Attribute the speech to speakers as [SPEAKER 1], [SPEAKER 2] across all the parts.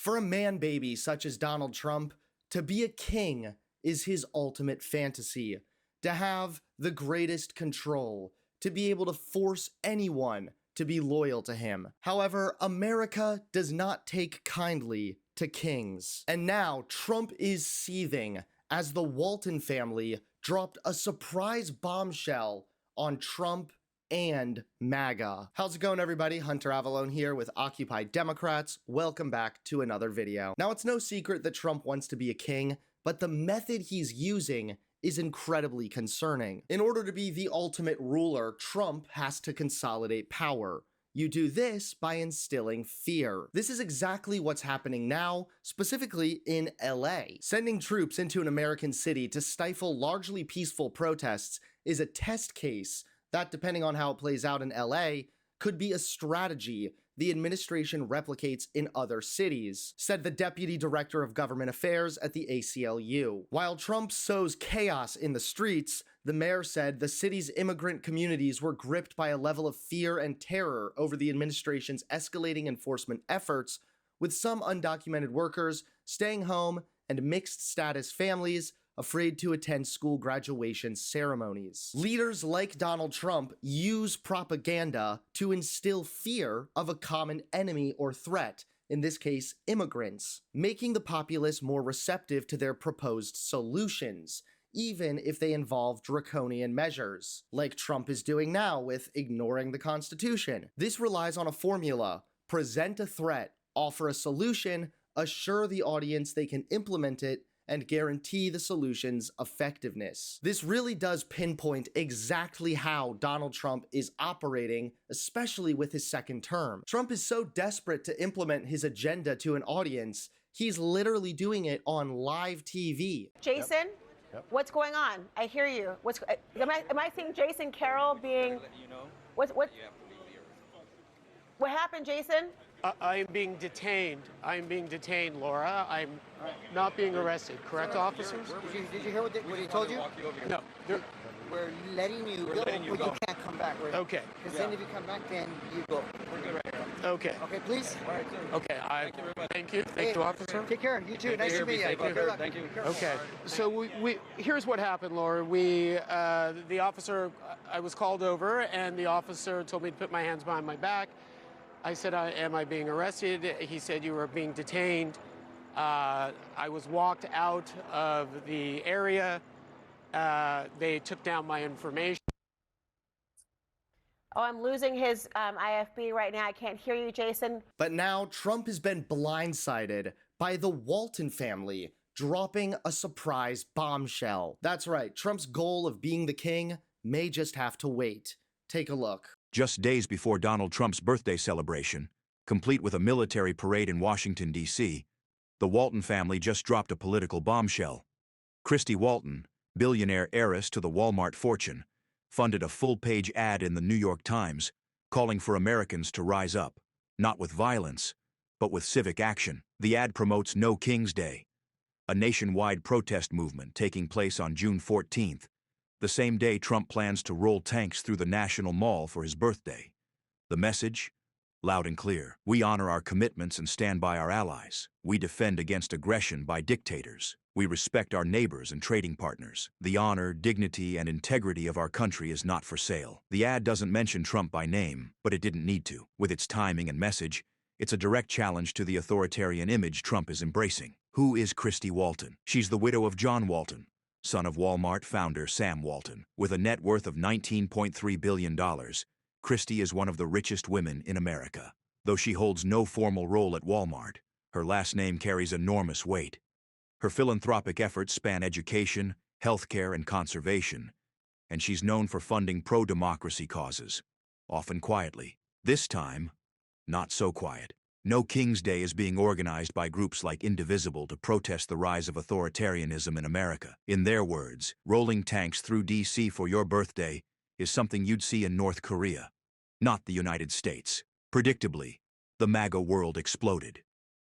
[SPEAKER 1] For a man-baby such as Donald Trump, to be a king is his ultimate fantasy. To have the greatest control, to be able to force anyone to be loyal to him. However, America does not take kindly to kings. And now Trump is seething as the Walton family dropped a surprise bombshell on Trump and MAGA. How's it going, everybody? Hunter Avalone here with Occupy Democrats. Welcome back to another video. Now, it's no secret that Trump wants to be a king, but the method he's using is incredibly concerning. In order to be the ultimate ruler, Trump has to consolidate power. You do this by instilling fear. This is exactly what's happening now, specifically in LA. Sending troops into an American city to stifle largely peaceful protests is a test case that, depending on how it plays out in LA, could be a strategy the administration replicates in other cities, said the Deputy Director of Government Affairs at the ACLU. While Trump sows chaos in the streets, the mayor said the city's immigrant communities were gripped by a level of fear and terror over the administration's escalating enforcement efforts, with some undocumented workers staying home and mixed-status families afraid to attend school graduation ceremonies. Leaders like Donald Trump use propaganda to instill fear of a common enemy or threat, in this case, immigrants, making the populace more receptive to their proposed solutions, even if they involve draconian measures, like Trump is doing now with ignoring the Constitution. This relies on a formula: present a threat, offer a solution, assure the audience they can implement it, and guarantee the solution's effectiveness. This really does pinpoint exactly how Donald Trump is operating, especially with his second term. Trump is so desperate to implement his agenda to an audience, he's literally doing it on live TV.
[SPEAKER 2] Jason, yep. What's going on? I hear you. Am I seeing Jason Carroll being? What happened, Jason?
[SPEAKER 3] I am being detained. I am being detained, Laura. I'm not being arrested. Correct, officers?
[SPEAKER 4] Did you hear what he told you?
[SPEAKER 3] No.
[SPEAKER 4] We're letting you go, but you can't come back.
[SPEAKER 3] Okay.
[SPEAKER 4] Because then if you come back, then you go.
[SPEAKER 3] We're good right here. Okay.
[SPEAKER 4] Okay, please?
[SPEAKER 3] Okay. Thank you. Thank you, officer.
[SPEAKER 4] Take care. You too. Nice to meet you.
[SPEAKER 3] Thank you. Okay. So here's what happened, Laura. The officer, I was called over, and the officer told me to put my hands behind my back. I said, am I being arrested? He said, you were being detained. I was walked out of the area. They took down my information.
[SPEAKER 2] Oh, I'm losing his IFB right now. I can't hear you, Jason.
[SPEAKER 1] But now Trump has been blindsided by the Walton family dropping a surprise bombshell. That's right, Trump's goal of being the king may just have to wait. Take a look.
[SPEAKER 5] Just days before Donald Trump's birthday celebration, complete with a military parade in Washington, D.C., the Walton family just dropped a political bombshell. Christy Walton, billionaire heiress to the Walmart fortune, funded a full-page ad in the New York Times calling for Americans to rise up, not with violence, but with civic action. The ad promotes No King's Day, a nationwide protest movement taking place on June 14th, the same day Trump plans to roll tanks through the National Mall for his birthday. The message? Loud and clear. We honor our commitments and stand by our allies. We defend against aggression by dictators. We respect our neighbors and trading partners. The honor, dignity, and integrity of our country is not for sale. The ad doesn't mention Trump by name, but it didn't need to. With its timing and message, it's a direct challenge to the authoritarian image Trump is embracing. Who is Christy Walton? She's the widow of John Walton, son of Walmart founder Sam Walton. With a net worth of $19.3 billion, Christy is one of the richest women in America. Though she holds no formal role at Walmart, her last name carries enormous weight. Her philanthropic efforts span education, healthcare, and conservation, and she's known for funding pro-democracy causes, often quietly. This time, not so quiet. No King's Day is being organized by groups like Indivisible to protest the rise of authoritarianism in America. In their words, rolling tanks through D.C. for your birthday is something you'd see in North Korea, not the United States. Predictably, the MAGA world exploded.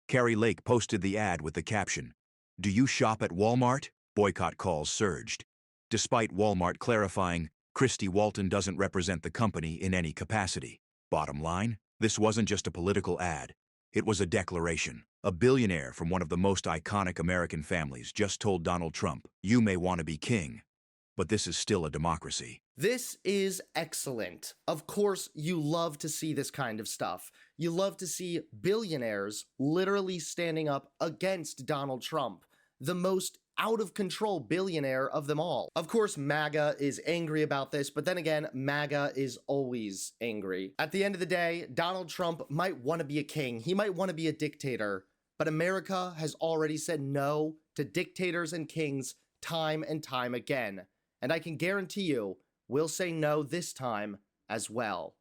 [SPEAKER 5] Carrie Lake posted the ad with the caption, "Do you shop at Walmart?" Boycott calls surged. Despite Walmart clarifying, Christy Walton doesn't represent the company in any capacity. Bottom line, this wasn't just a political ad. It was a declaration. A billionaire from one of the most iconic American families just told Donald Trump, "You may want to be king, but this is still a democracy."
[SPEAKER 1] This is excellent. Of course, you love to see this kind of stuff. You love to see billionaires literally standing up against Donald Trump, the most out of control billionaire of them all. Of course, MAGA is angry about this, but then again, MAGA is always angry. At the end of the day, Donald Trump might want to be a king. He might want to be a dictator, but America has already said no to dictators and kings time and time again. And I can guarantee you, we'll say no this time as well.